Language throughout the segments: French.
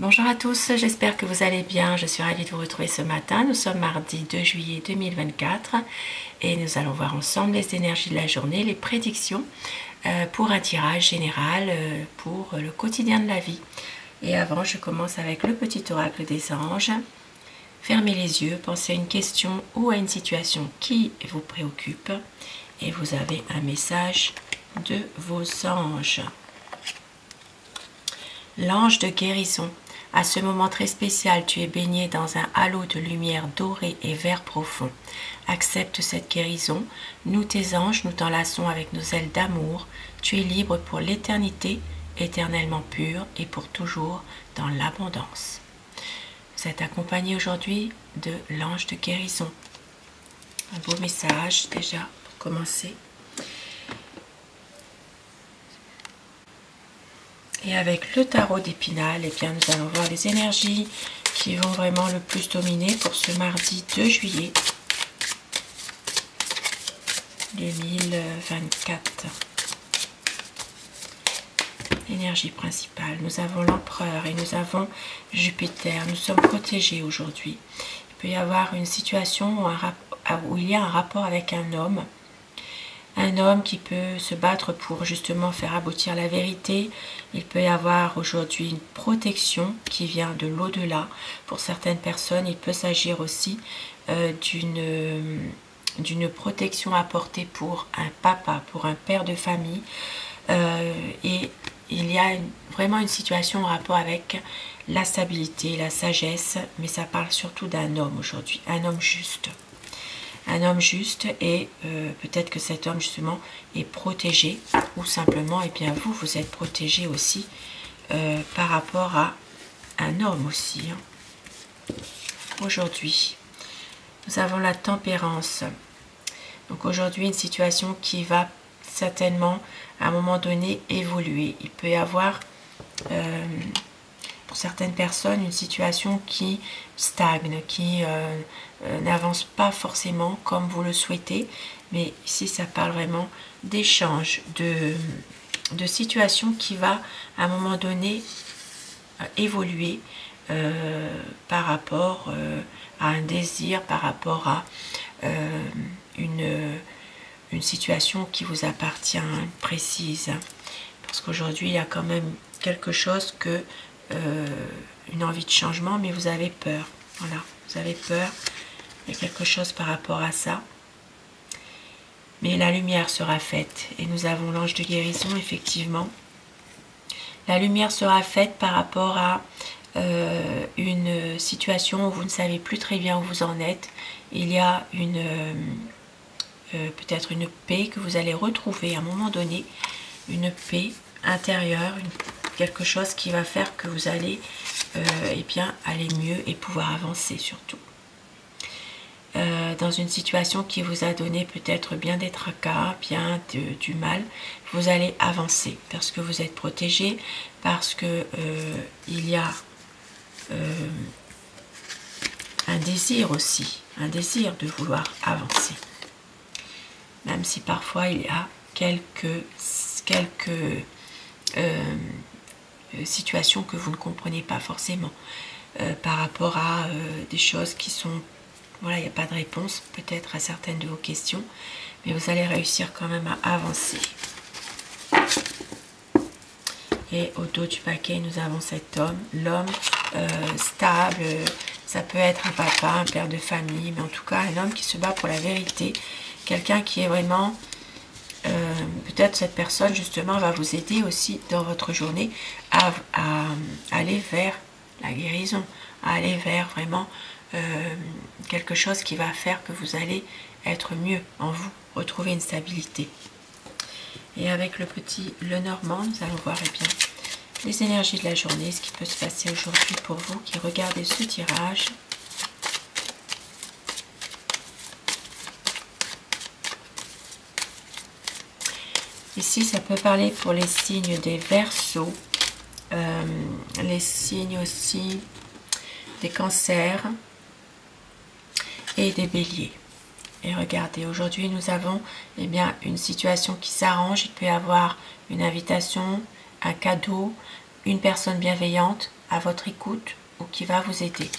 Bonjour à tous, j'espère que vous allez bien. Je suis ravie de vous retrouver ce matin. Nous sommes mardi 2 juillet 2024 et nous allons voir ensemble les énergies de la journée, les prédictions pour un tirage général pour le quotidien de la vie. Et avant, je commence avec le petit oracle des anges. Fermez les yeux, pensez à une question ou à une situation qui vous préoccupe et vous avez un message de vos anges. L'ange de guérison. À ce moment très spécial, tu es baigné dans un halo de lumière dorée et vert profond. Accepte cette guérison. Nous, tes anges, nous t'enlaçons avec nos ailes d'amour. Tu es libre pour l'éternité, éternellement pur et pour toujours dans l'abondance. Vous êtes accompagné aujourd'hui de l'ange de guérison. Un beau message déjà pour commencer. Et avec le tarot d'Épinal, eh bien, nous allons voir les énergies qui vont vraiment le plus dominer pour ce mardi 2 juillet 2024. L'énergie principale, nous avons l'empereur et nous avons Jupiter. Nous sommes protégés aujourd'hui. Il peut y avoir une situation où il y a un rapport avec un homme. Un homme qui peut se battre pour justement faire aboutir la vérité. Il peut y avoir aujourd'hui une protection qui vient de l'au-delà. Pour certaines personnes, il peut s'agir aussi d'une protection apportée pour un papa, pour un père de famille. Et il y a vraiment une situation en rapport avec la stabilité, la sagesse, mais ça parle surtout d'un homme aujourd'hui, un homme juste. Un homme juste et peut-être que cet homme justement est protégé ou simplement, et bien vous êtes protégé aussi par rapport à un homme aussi. Aujourd'hui, nous avons la tempérance. Donc aujourd'hui, une situation qui va certainement à un moment donné évoluer. Il peut y avoir pour certaines personnes une situation qui stagne, qui n'avance pas forcément comme vous le souhaitez, mais ici ça parle vraiment d'échange, de situation qui va à un moment donné évoluer par rapport à un désir, par rapport à une situation qui vous appartient précise, parce qu'aujourd'hui il y a quand même quelque chose que une envie de changement, mais vous avez peur. Voilà, vous avez peur, il y a quelque chose par rapport à ça. Mais la lumière sera faite. Et nous avons l'ange de guérison, effectivement. La lumière sera faite par rapport à une situation où vous ne savez plus très bien où vous en êtes. Il y a peut-être une paix que vous allez retrouver à un moment donné, une paix intérieure, quelque chose qui va faire que vous allez eh bien, aller mieux et pouvoir avancer surtout. Dans une situation qui vous a donné peut-être bien des tracas, bien du mal, vous allez avancer parce que vous êtes protégé, parce que il y a un désir aussi, un désir de vouloir avancer. Même si parfois il y a quelques situations que vous ne comprenez pas forcément par rapport à des choses qui sont, voilà, il n'y a pas de réponse peut-être à certaines de vos questions, mais vous allez réussir quand même à avancer. Et au dos du paquet, nous avons cet homme, l'homme stable, ça peut être un papa, un père de famille, mais en tout cas un homme qui se bat pour la vérité, quelqu'un qui est vraiment peut-être cette personne justement va vous aider aussi dans votre journée à aller vers la guérison, à aller vers vraiment quelque chose qui va faire que vous allez être mieux en vous, retrouver une stabilité. Et avec le petit Lenormand, nous allons voir bien les énergies de la journée, ce qui peut se passer aujourd'hui pour vous qui regardez ce tirage. Ici, ça peut parler pour les signes des Verseaux, les signes aussi des Cancers et des Béliers. Et regardez, aujourd'hui, nous avons eh bien, une situation qui s'arrange. Il peut y avoir une invitation, un cadeau, une personne bienveillante à votre écoute ou qui va vous aider.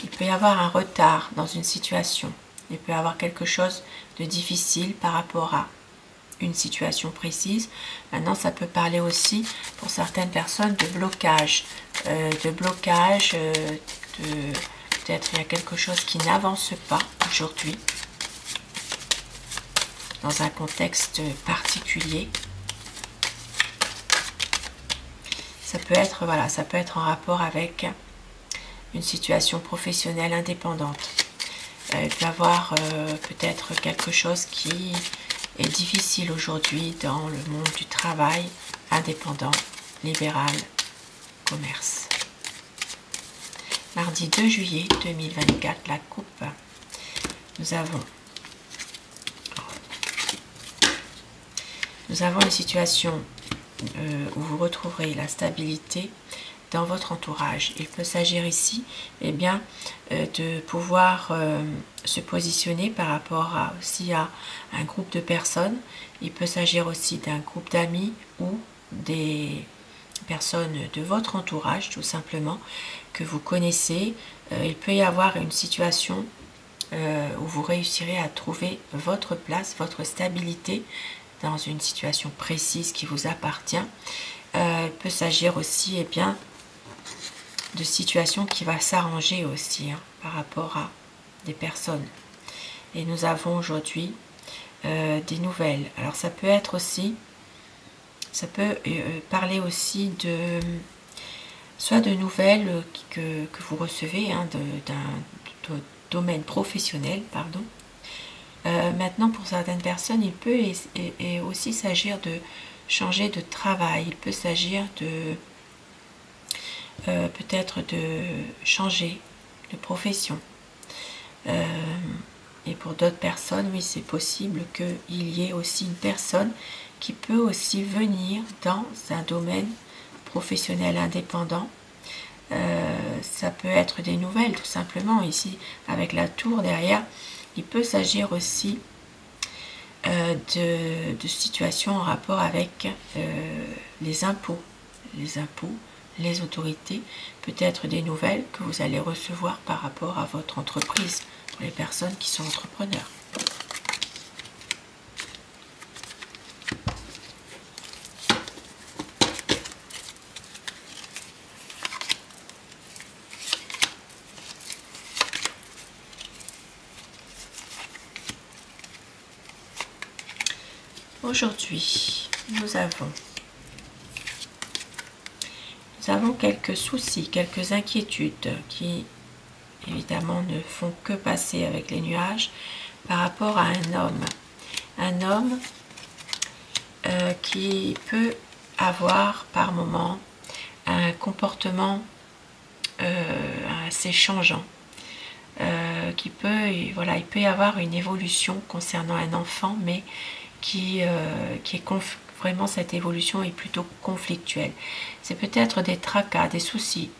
Il peut y avoir un retard dans une situation. Il peut y avoir quelque chose de difficile par rapport à une situation précise. Maintenant, ça peut parler aussi pour certaines personnes de blocage, peut-être il y a quelque chose qui n'avance pas aujourd'hui dans un contexte particulier. Ça peut être, voilà, ça peut être en rapport avec une situation professionnelle indépendante. Il peut y avoir peut-être quelque chose qui est difficile aujourd'hui dans le monde du travail, indépendant, libéral, commerce. Mardi 2 juillet 2024, la coupe. Nous avons une situation où vous retrouverez la stabilité dans votre entourage. Il peut s'agir ici de pouvoir se positionner par rapport aussi à un groupe de personnes. Il peut s'agir aussi d'un groupe d'amis ou des personnes de votre entourage tout simplement que vous connaissez. Il peut y avoir une situation où vous réussirez à trouver votre place, votre stabilité dans une situation précise qui vous appartient. Il peut s'agir aussi de situations qui va s'arranger aussi par rapport à des personnes. Et nous avons aujourd'hui des nouvelles. Alors ça peut être aussi, ça peut parler aussi de soit de nouvelles que vous recevez d'un domaine professionnel, pardon. Maintenant, pour certaines personnes, il peut aussi s'agir de changer de travail. Il peut s'agir de peut-être de changer de profession. Et pour d'autres personnes, oui, c'est possible qu'il y ait aussi une personne qui peut aussi venir dans un domaine professionnel indépendant. Ça peut être des nouvelles, tout simplement. Ici, avec la tour derrière, il peut s'agir aussi de situations en rapport avec les impôts, les autorités, peut-être des nouvelles que vous allez recevoir par rapport à votre entreprise, pour les personnes qui sont entrepreneurs. Aujourd'hui, nous avons quelques soucis, quelques inquiétudes qui évidemment ne font que passer avec les nuages par rapport à un homme. Un homme qui peut avoir par moment un comportement assez changeant. Il peut y avoir une évolution concernant un enfant, mais vraiment cette évolution est plutôt conflictuelle. C'est peut-être des tracas, des soucis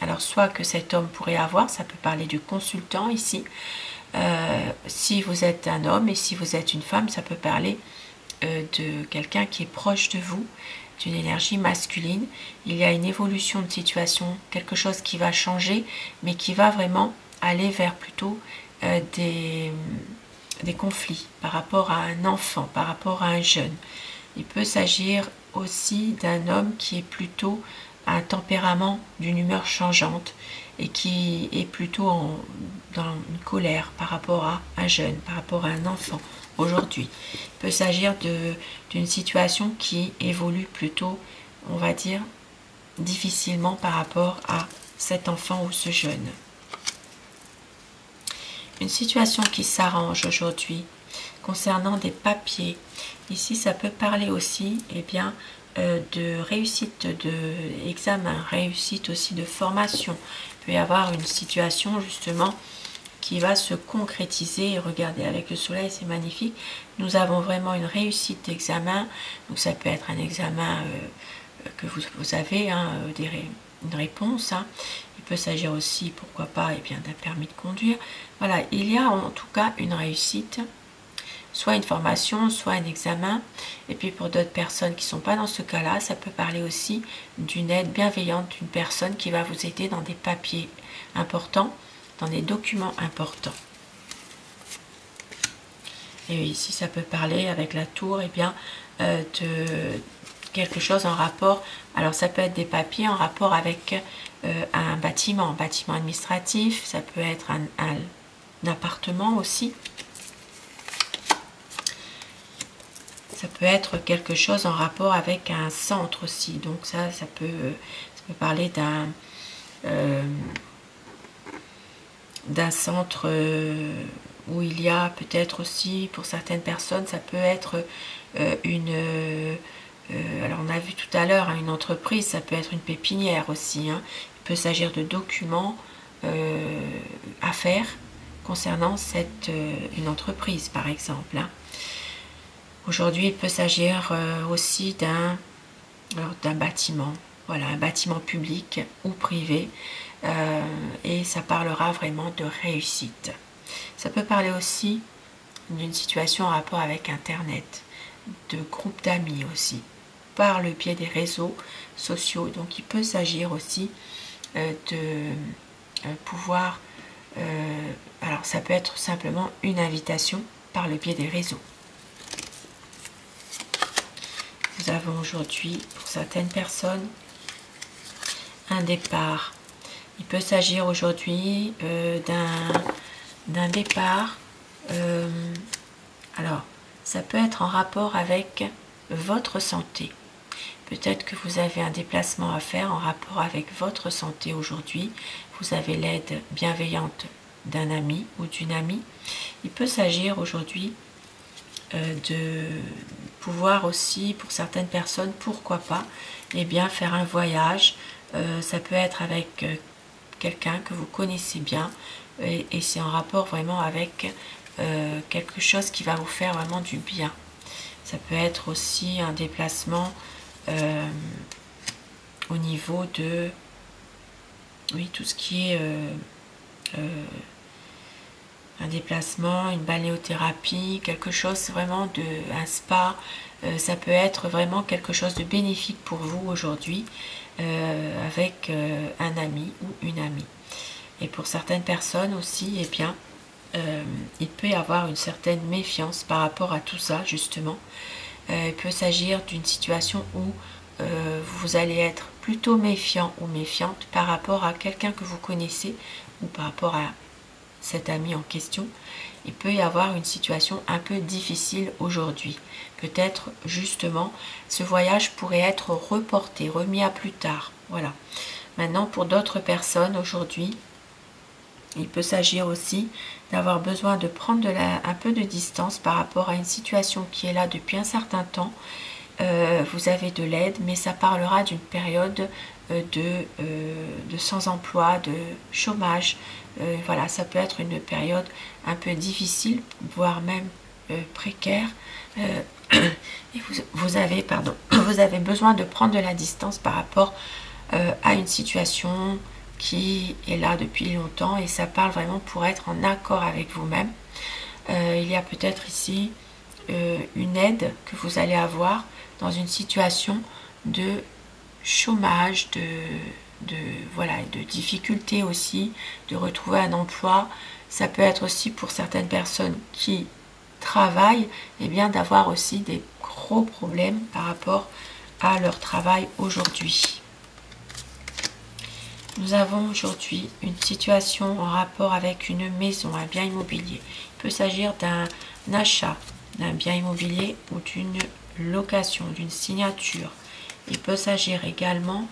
alors soit que cet homme pourrait avoir, ça peut parler du consultant ici, si vous êtes un homme, et si vous êtes une femme, ça peut parler de quelqu'un qui est proche de vous, d'une énergie masculine. Il y a une évolution de situation, quelque chose qui va changer, mais qui va vraiment aller vers plutôt des conflits par rapport à un enfant, par rapport à un jeune. Il peut s'agir aussi d'un homme qui est plutôt un tempérament d'une humeur changeante et qui est plutôt dans une colère par rapport à un jeune, par rapport à un enfant aujourd'hui. Il peut s'agir d'une situation qui évolue plutôt, on va dire, difficilement par rapport à cet enfant ou ce jeune. Une situation qui s'arrange aujourd'hui concernant des papiers. Ici, ça peut parler aussi de réussite d'examen, réussite aussi de formation. Il peut y avoir une situation justement qui va se concrétiser. Et regardez, avec le soleil, c'est magnifique. Nous avons vraiment une réussite d'examen. Donc ça peut être un examen que vous avez, une réponse. Il peut s'agir aussi, pourquoi pas, eh bien, d'un permis de conduire. Voilà, il y a en tout cas une réussite, soit une formation, soit un examen. Et puis pour d'autres personnes qui ne sont pas dans ce cas-là, ça peut parler aussi d'une aide bienveillante d'une personne qui va vous aider dans des papiers importants, dans des documents importants. Et ici, ça peut parler avec la tour, eh bien, de quelque chose en rapport. Alors, ça peut être des papiers en rapport avec un bâtiment administratif. Ça peut être un appartement aussi. Ça peut être quelque chose en rapport avec un centre aussi. Donc, ça peut parler d'un centre où il y a peut-être aussi, pour certaines personnes, ça peut être alors on a vu tout à l'heure, hein, une entreprise, ça peut être une pépinière aussi. Hein. Il peut s'agir de documents à faire concernant une entreprise, par exemple. Hein. Aujourd'hui, il peut s'agir aussi d'un bâtiment, voilà, un bâtiment public ou privé, et ça parlera vraiment de réussite. Ça peut parler aussi d'une situation en rapport avec Internet, de groupes d'amis aussi, par le biais des réseaux sociaux. Donc il peut s'agir aussi de pouvoir, alors ça peut être simplement une invitation par le biais des réseaux. Nous avons aujourd'hui, pour certaines personnes, un départ. Il peut s'agir aujourd'hui d'un départ. Alors, ça peut être en rapport avec votre santé. Peut-être que vous avez un déplacement à faire en rapport avec votre santé aujourd'hui. Vous avez l'aide bienveillante d'un ami ou d'une amie. Il peut s'agir aujourd'hui de pouvoir aussi, pour certaines personnes, pourquoi pas, eh bien, faire un voyage. Ça peut être avec quelqu'un que vous connaissez bien et c'est en rapport vraiment avec quelque chose qui va vous faire vraiment du bien. Ça peut être aussi un déplacement au niveau de, oui, tout ce qui est un déplacement, une balnéothérapie, quelque chose vraiment un spa. Ça peut être vraiment quelque chose de bénéfique pour vous aujourd'hui avec un ami ou une amie. Et pour certaines personnes aussi, eh bien, il peut y avoir une certaine méfiance par rapport à tout ça, justement. Il peut s'agir d'une situation où vous allez être plutôt méfiant ou méfiante par rapport à quelqu'un que vous connaissez ou par rapport à cet ami en question. Il peut y avoir une situation un peu difficile aujourd'hui. Peut-être justement ce voyage pourrait être reporté, remis à plus tard. Voilà. Maintenant, pour d'autres personnes aujourd'hui, il peut s'agir aussi d'avoir besoin de prendre un peu de distance par rapport à une situation qui est là depuis un certain temps. Vous avez de l'aide, mais ça parlera d'une période de sans-emploi, de chômage. Voilà, ça peut être une période un peu difficile, voire même précaire. Et vous avez besoin de prendre de la distance par rapport à une situation qui est là depuis longtemps et ça parle vraiment pour être en accord avec vous-même. Il y a peut-être ici une aide que vous allez avoir dans une situation de chômage, voilà, de difficulté aussi, de retrouver un emploi. Ça peut être aussi pour certaines personnes qui travaillent, et bien d'avoir aussi des gros problèmes par rapport à leur travail aujourd'hui. Nous avons aujourd'hui une situation en rapport avec une maison, un bien immobilier. Il peut s'agir d'un achat d'un bien immobilier ou d'une location, d'une signature. Il peut s'agir également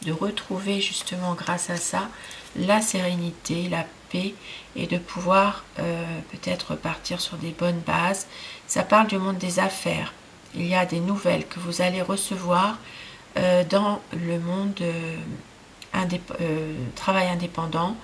de retrouver justement grâce à ça la sérénité, la paix et de pouvoir peut-être partir sur des bonnes bases. Ça parle du monde des affaires. Il y a des nouvelles que vous allez recevoir dans le monde travail indépendant,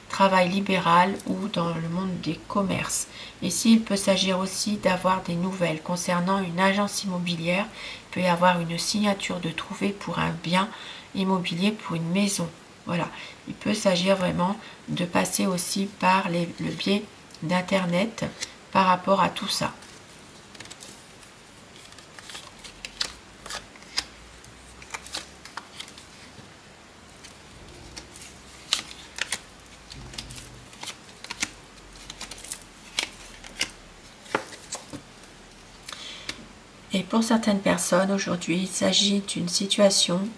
travail libéral ou dans le monde des commerces. Ici, il peut s'agir aussi d'avoir des nouvelles concernant une agence immobilière. Il peut y avoir une signature de trouver pour un bien immobilier, pour une maison. Voilà, il peut s'agir vraiment de passer aussi par le biais d'Internet par rapport à tout ça. Et pour certaines personnes, aujourd'hui, il s'agit d'une situation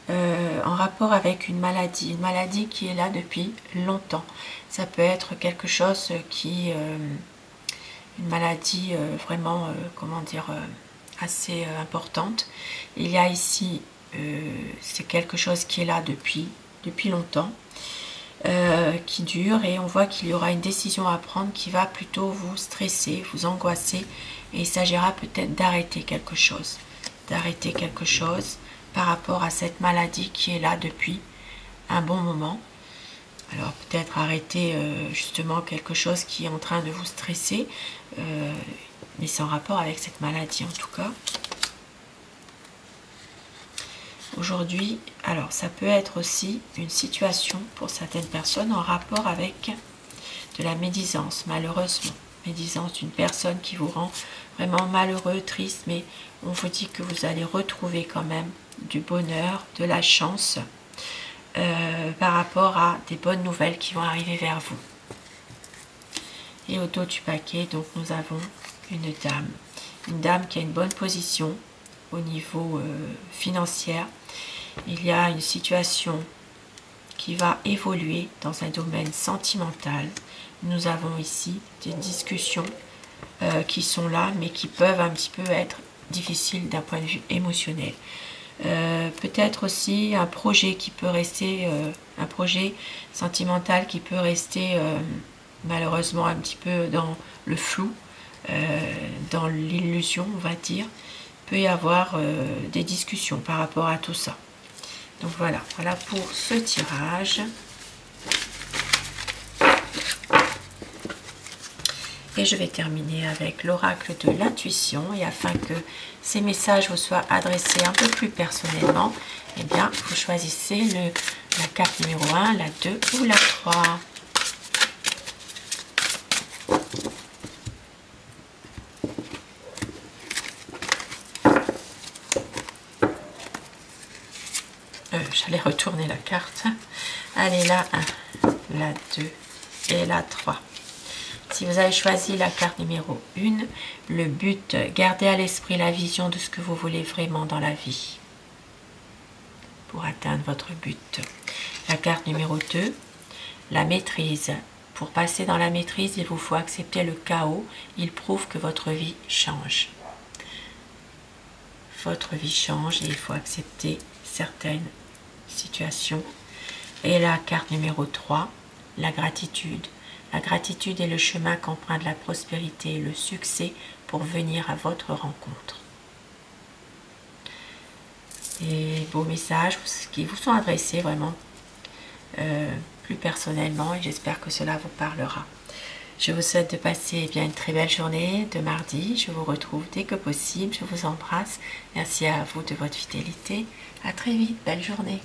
en rapport avec une maladie qui est là depuis longtemps. Ça peut être quelque chose qui... une maladie vraiment, comment dire, assez importante. Il y a ici, c'est quelque chose qui est là depuis longtemps, qui dure, et on voit qu'il y aura une décision à prendre qui va plutôt vous stresser, vous angoisser, et il s'agira peut-être d'arrêter quelque chose par rapport à cette maladie qui est là depuis un bon moment. Alors peut-être arrêter justement quelque chose qui est en train de vous stresser, mais sans rapport avec cette maladie en tout cas. Aujourd'hui, alors ça peut être aussi une situation pour certaines personnes en rapport avec de la médisance, malheureusement. Médisance d'une personne qui vous rend vraiment malheureux, triste, mais on vous dit que vous allez retrouver quand même du bonheur, de la chance par rapport à des bonnes nouvelles qui vont arriver vers vous. Et au dos du paquet, donc nous avons une dame qui a une bonne position au niveau financier. Il y a une situation qui va évoluer dans un domaine sentimental. Nous avons ici des discussions qui sont là, mais qui peuvent un petit peu être difficiles d'un point de vue émotionnel. Peut-être aussi un projet qui peut rester, un projet sentimental qui peut rester malheureusement un petit peu dans le flou, dans l'illusion, on va dire. Il peut y avoir des discussions par rapport à tout ça. Donc voilà pour ce tirage. Et je vais terminer avec l'oracle de l'intuition. Et afin que ces messages vous soient adressés un peu plus personnellement, eh bien, vous choisissez la carte numéro 1, la 2 ou la 3. J'allais retourner la carte. Allez, la 1, la 2 et la 3. Si vous avez choisi la carte numéro 1, le but, gardez à l'esprit la vision de ce que vous voulez vraiment dans la vie pour atteindre votre but. La carte numéro 2, la maîtrise. Pour passer dans la maîtrise, il vous faut accepter le chaos. Il prouve que votre vie change. Votre vie change et il faut accepter certaines situations. Et la carte numéro 3, la gratitude. La gratitude est le chemin qu'emprunte la prospérité et le succès pour venir à votre rencontre. Et beaux messages qui vous sont adressés vraiment plus personnellement, et j'espère que cela vous parlera. Je vous souhaite de passer une très belle journée de mardi. Je vous retrouve dès que possible. Je vous embrasse. Merci à vous de votre fidélité. À très vite. Belle journée.